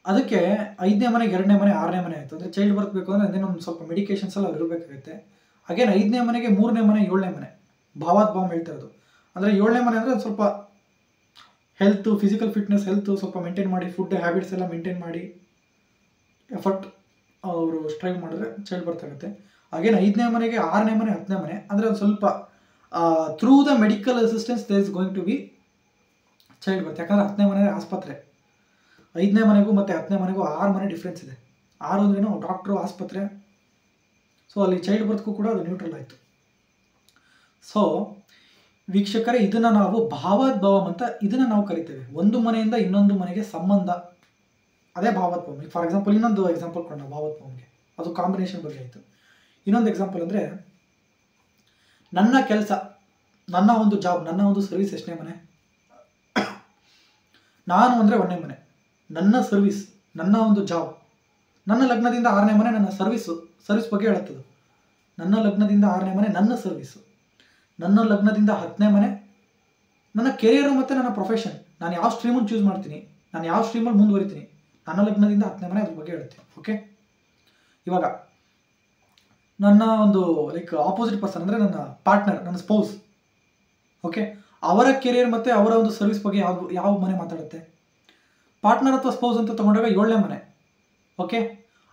ಅದಕ್ಕೆ 5ನೇ ಮನೆಗೆ 2ನೇ ಮನೆ 6ನೇ ಮನೆ ಆಯಿತು. ಅಂದರೆ ಚೈಲ್ಡ್ ಬರ್ತ್ ಬೇಕು ಅಂದರೆ ಅದೇ ಒಂದು ಸ್ವಲ್ಪ ಮೆಡಿಕೇಶನ್ಸ್ ಎಲ್ಲ ಇರಬೇಕಾಗುತ್ತೆ. ಅಗೇನ್ 5ನೇ ಮನೆಗೆ 3ನೇ ಮನೆ 7ನೇ ಮನೆ ಭಾವಾತ್ ಭಾವ ಹೇಳ್ತಾ ಇರೋದು. ಅಂದರೆ 7ನೇ ಮನೆ ಅಂದರೆ ಸ್ವಲ್ಪ ಹೆಲ್ತು, ಫಿಸಿಕಲ್ ಫಿಟ್ನೆಸ್, ಹೆಲ್ತು ಸ್ವಲ್ಪ ಮೇಂಟೈನ್ ಮಾಡಿ, ಫುಡ್ ಹ್ಯಾಬಿಟ್ಸ್ ಎಲ್ಲ ಮೇಂಟೈನ್ ಮಾಡಿ ಎಫರ್ಟ್ ಅವರು ಸ್ಟ್ರೈವ್ ಮಾಡಿದ್ರೆ ಚೈಲ್ಡ್ ಬರ್ತ್ ಆಗುತ್ತೆ. ಅಗೇನ್ 5ನೇ ಮನೆಗೆ 6ನೇ ಮನೆ 10ನೇ ಮನೆ ಅಂದರೆ ಒಂದು ಸ್ವಲ್ಪ through the medical assistance there is going to be child birth. ಯಾಕಂದರೆ 10ನೇ ಮನೆ ಆಸ್ಪತ್ರೆ. 5ನೇ ಮನೆಗೂ ಮತ್ತು 10ನೇ ಮನೆಗೂ 6 ಮನೆ ಡಿಫ್ರೆನ್ಸ್ ಇದೆ. ಆರು ಅಂದ್ರೇನು ಡಾಕ್ಟ್ರು, ಆಸ್ಪತ್ರೆ. ಸೊ ಅಲ್ಲಿ ಚೈಲ್ಡ್ ಬರ್ತ್ಗೂ ಕೂಡ ಅದು ನ್ಯೂಟ್ರಲ್ ಆಯಿತು. ಸೊ ವೀಕ್ಷಕರೇ, ಇದನ್ನು ನಾವು ಭಾವೋದ್ಭವಂ ಅಂತ ಇದನ್ನು ನಾವು ಕರಿತೇವೆ. ಒಂದು ಮನೆಯಿಂದ ಇನ್ನೊಂದು ಮನೆಗೆ ಸಂಬಂಧ, ಅದೇ ಭಾವೋದ್ಭವಂ. ಫಾರ್ ಎಕ್ಸಾಂಪಲ್ ಇನ್ನೊಂದು ಎಕ್ಸಾಂಪಲ್ ಕೊಡೋಣ ಭಾವೋದ್ಭವಂಗೆ, ಅದು ಕಾಂಬಿನೇಷನ್ ಬಗ್ಗೆ ಆಯಿತು. ಇನ್ನೊಂದು ಎಕ್ಸಾಂಪಲ್ ಅಂದರೆ, ನನ್ನ ಕೆಲಸ, ನನ್ನ ಒಂದು ಜಾಬ್, ನನ್ನ ಒಂದು ಸರ್ವಿಸ್ ಎಷ್ಟನೇ ಮನೆ? ನಾನು ಅಂದರೆ 1ನೇ ಮನೆ. ನನ್ನ ಸರ್ವಿಸ್, ನನ್ನ ಒಂದು ಜಾಬ್, ನನ್ನ ಲಗ್ನದಿಂದ 6ನೇ ಮನೆ ನನ್ನ ಸರ್ವಿಸ್ ಬಗ್ಗೆ ಹೇಳುತ್ತದೆ. ನನ್ನ ಲಗ್ನದಿಂದ 6ನೇ ಮನೆ ನನ್ನ ಸರ್ವಿಸು. ನನ್ನ ಲಗ್ನದಿಂದ 10ನೇ ಮನೆ ನನ್ನ ಕೆರಿಯರು ಮತ್ತು ನನ್ನ ಪ್ರೊಫೆಷನ್. ನಾನು ಯಾವ ಸ್ಟ್ರೀಮನ್ನು ಚೂಸ್ ಮಾಡ್ತೀನಿ, ನಾನು ಯಾವ ಸ್ಟ್ರೀಮಲ್ಲಿ ಮುಂದುವರಿತೀನಿ, ನನ್ನ ಲಗ್ನದಿಂದ 10ನೇ ಮನೆ ಅದ್ರ ಬಗ್ಗೆ ಹೇಳ್ತೀನಿ. ಓಕೆ, ಇವಾಗ ನನ್ನ ಒಂದು ಲೈಕ್ ಆಪೋಸಿಟ್ ಪರ್ಸನ್ ಅಂದರೆ ನನ್ನ ಪಾರ್ಟ್ನರ್, ನನ್ನ ಸ್ಪೌಸ್, ಓಕೆ, ಅವರ ಕೆರಿಯರ್ ಮತ್ತು ಅವರ ಒಂದು ಸರ್ವಿಸ್ ಬಗ್ಗೆ ಯಾವ ಮನೆ ಮಾತಾಡುತ್ತೆ? ಪಾರ್ಟ್ನರ್ ಅಥವಾ ಸ್ಪೌಸ್ ಅಂತ ತೊಗೊಂಡಾಗ 7ನೇ ಮನೆ. ಓಕೆ,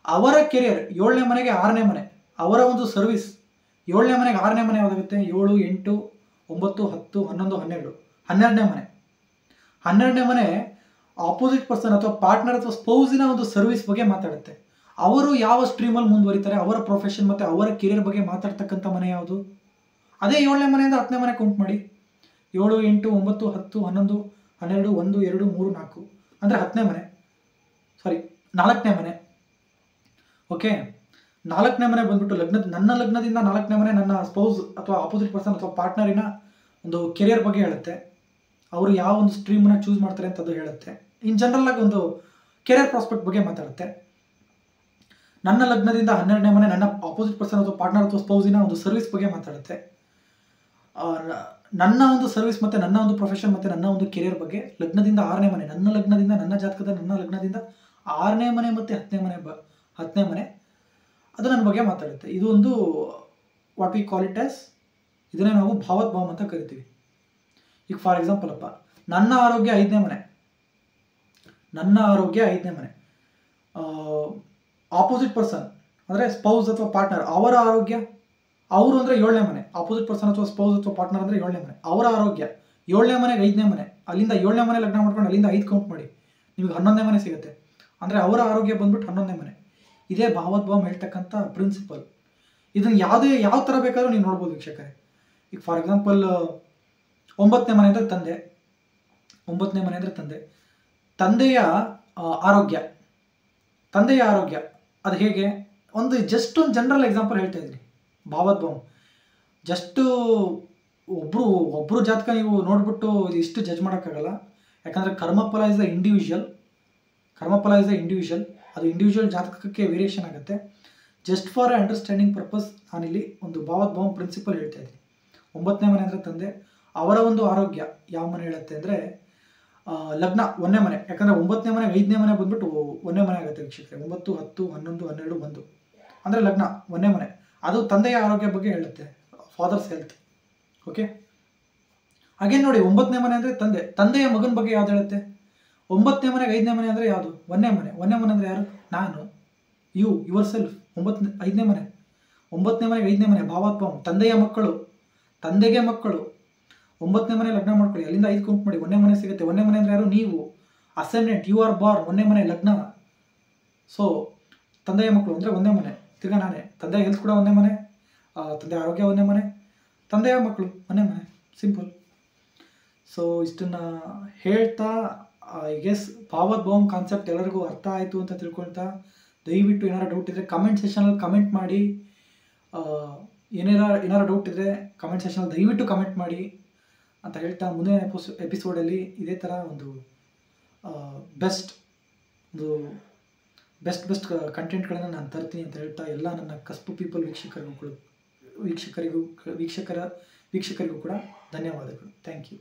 ಅವರ ಕೆರಿಯರ್ 7ನೇ ಮನೆಗೆ 6ನೇ ಮನೆ, ಅವರ ಒಂದು ಸರ್ವಿಸ್ 7ನೇ ಮನೆಗೆ 6ನೇ ಮನೆ ಯಾವುದಾಗುತ್ತೆ? 7, 8, 9, 10, 11, 12, 12ನೇ ಮನೆ. 12ನೇ ಮನೆ ಆಪೋಸಿಟ್ ಪರ್ಸನ್ ಅಥವಾ ಪಾರ್ಟ್ನರ್ ಅಥವಾ ಸ್ಪೌಸಿನ ಒಂದು ಸರ್ವಿಸ್ ಬಗ್ಗೆ ಮಾತಾಡುತ್ತೆ. ಅವರು ಯಾವ ಸ್ಟ್ರೀಮಲ್ಲಿ ಮುಂದುವರಿತಾರೆ, ಅವರ ಪ್ರೊಫೆಷನ್ ಮತ್ತು ಅವರ ಕೆರಿಯರ್ ಬಗ್ಗೆ ಮಾತಾಡ್ತಕ್ಕಂಥ ಮನೆ ಯಾವುದು? ಅದೇ 7ನೇ ಮನೆಯಿಂದ 10ನೇ ಮನೆ ಕೌಂಟ್ ಮಾಡಿ. 7, 8, 9, 10, 11, 12, 1, 2, 3, 4 ಅಂದರೆ 10ನೇ ಮನೆ, ಸಾರಿ 4ನೇ ಮನೆ. ಓಕೆ, 4ನೇ ಮನೆ ಬಂದ್ಬಿಟ್ಟು ನನ್ನ ಲಗ್ನದಿಂದ 4ನೇ ಮನೆ ನನ್ನ ಸ್ಪೌಸ್ ಅಥವಾ ಆಪೋಸಿಟ್ ಪರ್ಸನ್ ಅಥವಾ ಪಾರ್ಟ್ನರಿನ ಒಂದು ಕೆರಿಯರ್ ಬಗ್ಗೆ ಹೇಳುತ್ತೆ. ಅವರು ಯಾವ ಒಂದು ಸ್ಟ್ರೀಮನ್ನ ಚೂಸ್ ಮಾಡ್ತಾರೆ ಅಂತ ಅದು ಹೇಳುತ್ತೆ. ಇನ್ ಜನರಲ್ ಆಗಿ ಒಂದು ಕೆರಿಯರ್ ಪ್ರಾಸ್ಪೆಕ್ಟ್ ಬಗ್ಗೆ ಮಾತಾಡುತ್ತೆ. ನನ್ನ ಲಗ್ನದಿಂದ 12ನೇ ಮನೆ ನನ್ನ ಆಪೋಸಿಟ್ ಪರ್ಸನ್ ಅಥವಾ ಪಾರ್ಟ್ನರ್ ಅಥವಾ ಸ್ಪೌಸಿನ ಒಂದು ಸರ್ವಿಸ್ ಬಗ್ಗೆ ಮಾತಾಡುತ್ತೆ. ನನ್ನ ಒಂದು ಸರ್ವಿಸ್ ಮತ್ತು ನನ್ನ ಒಂದು ಪ್ರೊಫೆಷನ್ ಮತ್ತು ನನ್ನ ಒಂದು ಕೆರಿಯರ್ ಬಗ್ಗೆ ಲಗ್ನದಿಂದ 6ನೇ ಮನೆ, ನನ್ನ ಲಗ್ನದಿಂದ, ನನ್ನ ಜಾತಕದ ನನ್ನ ಲಗ್ನದಿಂದ 6ನೇ ಮನೆ ಮತ್ತು 10ನೇ ಮನೆ ಅದು ನನ್ನ ಬಗ್ಗೆ ಮಾತಾಡುತ್ತೆ. ಇದು ಒಂದು what we call it as, ಇದನ್ನೇ ನಾವು ಭಾವೋದ್ಭವಂ ಅಂತ ಕರಿತೀವಿ. ಈಗ ಫಾರ್ ಎಕ್ಸಾಂಪಲ್ ಅಪ್ಪ, ನನ್ನ ಆರೋಗ್ಯ 5ನೇ ಮನೆ, ನನ್ನ ಆರೋಗ್ಯ 5ನೇ ಮನೆ. ಆಪೋಸಿಟ್ ಪರ್ಸನ್ ಅಂದರೆ ಸ್ಪೌಸ್ ಅಥವಾ ಪಾರ್ಟ್ನರ್, ಅವರ ಆರೋಗ್ಯ, ಅವರು ಅಂದರೆ 7ನೇ ಮನೆ. ಆಪೋಸಿಟ್ ಪರ್ಸನ್ ಅಥವಾ ಸ್ಪೌಸ್ ಅಥವಾ ಪಾರ್ಟ್ನರ್ ಅಂದರೆ 7ನೇ ಮನೆ. ಅವರ ಆರೋಗ್ಯ 7ನೇ ಮನೆಗೆ 5ನೇ ಮನೆ, ಅಲ್ಲಿಂದ 7ನೇ ಮನೆ ಲಗ್ನ ಮಾಡ್ಕೊಂಡು ಅಲ್ಲಿಂದ 5 ಕೌಂಟ್ ಮಾಡಿ, ನಿಮಗೆ 11ನೇ ಮನೆ ಸಿಗುತ್ತೆ. ಅಂದರೆ ಅವರ ಆರೋಗ್ಯ ಬಂದ್ಬಿಟ್ಟು 11ನೇ ಮನೆ. ಇದೇ ಭಾವೋದ್ಭವಂ ಹೇಳ್ತಕ್ಕಂಥ ಪ್ರಿನ್ಸಿಪಲ್. ಇದನ್ನು ಯಾವ ಥರ ಬೇಕಾದ್ರೂ ನೀವು ನೋಡ್ಬೋದು ವೀಕ್ಷಕರೇ. ಈಗ ಫಾರ್ ಎಕ್ಸಾಂಪಲ್ 9ನೇ ಮನೆ ಅಂದರೆ ತಂದೆ, 9ನೇ ಮನೆ ಅಂದರೆ ತಂದೆಯ ಆರೋಗ್ಯ, ಅದು ಹೇಗೆ? ಜಸ್ಟ್ ಒಂದು ಜನರಲ್ ಎಕ್ಸಾಂಪಲ್ ಹೇಳ್ತಾ ಇದ್ದೀನಿ. ಭಾವೋದ್ಭವಂ ಜಸ್ಟು ಒಬ್ಬರು ಜಾತಕ ನೀವು ನೋಡ್ಬಿಟ್ಟು ಇಷ್ಟು ಜಡ್ಜ್ ಮಾಡೋಕ್ಕಾಗಲ್ಲ. ಯಾಕಂದರೆ ಕರ್ಮಫಲ ಇಸ್ ದ ಇಂಡಿವಿಜುವಲ್, ಅದು ಇಂಡಿವಿಜುವಲ್ ಜಾತಕಕ್ಕೆ ವೇರಿಯೇಷನ್ ಆಗುತ್ತೆ. ಜಸ್ಟ್ ಫಾರ್ ಅಂಡರ್ಸ್ಟ್ಯಾಂಡಿಂಗ್ ಪರ್ಪಸ್ ನಾನಿಲ್ಲಿ ಒಂದು ಭಾವೋದ್ಭವಂ ಪ್ರಿನ್ಸಿಪಲ್ ಹೇಳ್ತಾ ಇದ್ದೀನಿ. 9ನೇ ಮನೆ ಅಂದರೆ ತಂದೆ, ಅವರ ಒಂದು ಆರೋಗ್ಯ ಯಾವ ಮನೆ ಹೇಳುತ್ತೆ ಅಂದರೆ ಲಗ್ನ 1ನೇ ಮನೆ. ಯಾಕಂದರೆ 9ನೇ ಮನೆಗೆ 5ನೇ ಮನೆ ಬಂದ್ಬಿಟ್ಟು 1ನೇ ಮನೆ ಆಗುತ್ತೆ ವೀಕ್ಷಕರೇ. 9, 10, 11, 12, 1 ಅಂದರೆ ಲಗ್ನ 1ನೇ ಮನೆ. ಅದು ತಂದೆಯ ಆರೋಗ್ಯ ಬಗ್ಗೆ ಹೇಳುತ್ತೆ, ಫಾದರ್ಸ್ ಹೆಲ್ತ್. ಓಕೆ, ಹಾಗೇನು ನೋಡಿ, 9ನೇ ಮನೆ ಅಂದರೆ ತಂದೆಯ ಮಗನ ಬಗ್ಗೆ ಯಾವ್ದು ಹೇಳುತ್ತೆ? 9ನೇ ಮನೆಗೆ 5ನೇ ಮನೆ ಅಂದರೆ ಯಾವುದು? 1ನೇ ಮನೆ. 1ನೇ ಮನೆ ಅಂದರೆ ಯಾರು? ನಾನು, ಯುವರ್ ಸೆಲ್ಫ್. 5ನೇ ಮನೆ, 9ನೇ ಮನೆಗೆ 5ನೇ ಮನೆ ಭಾವೋದ್ಭವಂ, ತಂದೆಯ ಮಕ್ಕಳು, ತಂದೆಗೆ ಮಕ್ಕಳು. 9ನೇ ಮನೆ ಲಗ್ನ ಮಾಡ್ಕೊಳ್ಳಿ, ಅಲ್ಲಿಂದ 5 ಕೌಂಟ್ ಮಾಡಿ, 1ನೇ ಮನೆ ಸಿಗುತ್ತೆ. 1ನೇ ಮನೆ ಅಂದರೆ ಯಾರು? ನೀವು, ಅಸೆಂಡೆಂಟ್, ಯು ಆರ್ ಬಾರ್ನ್. 1ನೇ ಮನೆ ಲಗ್ನ. ಸೊ ತಂದೆಯ ಮಕ್ಕಳು ಅಂದರೆ 1ನೇ ಮನೆ. ತಿರ್ಗಾ ನಾನೇ, ತಂದೆಯ ಹೆಲ್ತ್ ಕೂಡ 1ನೇ ಮನೆ, ತಂದೆಯ ಆರೋಗ್ಯ 1ನೇ ಮನೆ, ತಂದೆಯ ಮಕ್ಕಳು 1ನೇ ಮನೆ. ಸಿಂಪಲ್. ಸೊ ಇಷ್ಟನ್ನು ಹೇಳ್ತಾ ಐ ಗೆಸ್ ಭಾವೋದ್ಭವಂ ಕಾನ್ಸೆಪ್ಟ್ ಎಲ್ಲರಿಗೂ ಅರ್ಥ ಆಯಿತು ಅಂತ ತಿಳ್ಕೊಳ್ತಾ, ದಯವಿಟ್ಟು ಏನಾರು ಡೌಟ್ ಇದ್ದರೆ ಕಮೆಂಟ್ ಸೆಷನಲ್ಲಿ ಕಮೆಂಟ್ ಮಾಡಿ. ಏನಾರು ಡೌಟ್ ಇದ್ದರೆ ಕಮೆಂಟ್ ಸೆಷನಲ್ಲಿ ದಯವಿಟ್ಟು ಕಮೆಂಟ್ ಮಾಡಿ ಅಂತ ಹೇಳ್ತಾ, ಮುಂದಿನ ಎಪಿಸೋಡಲ್ಲಿ ಇದೇ ಥರ ಒಂದು ಬೆಸ್ಟ್ ಕಂಟೆಂಟ್ಗಳನ್ನು ನಾನು ತರ್ತೀನಿ ಅಂತ ಹೇಳ್ತಾ, ಎಲ್ಲ ನನ್ನ ಕಸ್ಬು ಪೀಪಲ್ ವೀಕ್ಷಕರಿಗೂ ಕೂಡ ಧನ್ಯವಾದಗಳು. Thank you.